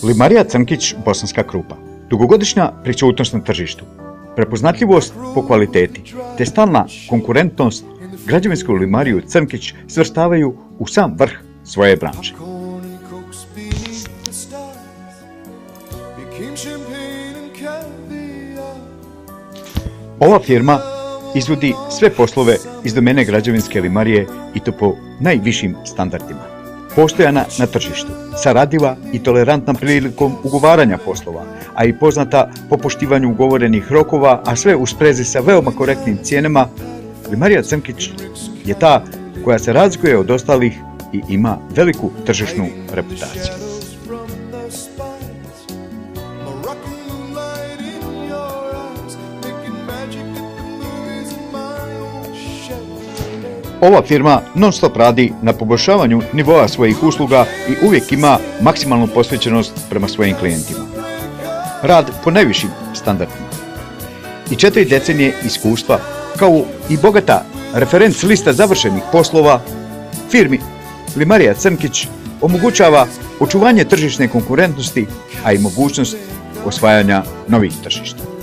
Limarija Crnkić, bosanska krupa. Dugogodišnja prisutnost na tržištu, prepoznatljivost po kvaliteti te stalna konkurentnost građevinsku limariju Crnkić svrstavaju u sam vrh svoje branše. Ova firma izvodi sve poslove iz domene građevinske limarije i to po najvišim standardima. Postojana na tržištu, saradljiva i tolerantna prilikom ugovaranja poslova, a i poznata po poštivanju ugovorenih rokova, a sve u sprezi sa veoma korektnim cijenama, Limarija Crnkić je ta koja se razlikuje od ostalih i ima veliku tržišnu reputaciju. Ova firma non stop radi na poboljšavanju nivoa svojih usluga i uvijek ima maksimalnu posvećenost prema svojim klijentima. Rad po najvišim standardima i 4 decenije iskustva, kao i bogata referenc lista završenih poslova, firmi Limarija Crnkić omogućava očuvanje tržišne konkurentnosti, a i mogućnost osvajanja novih tržišta.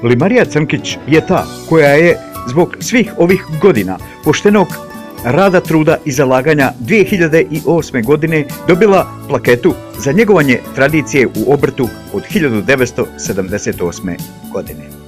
Limarija Crnkić je ta koja je zbog svih ovih godina poštenog rada, truda i zalaganja 2008. godine dobila plaketu za njegovanje tradicije u obrtu od 1978. godine.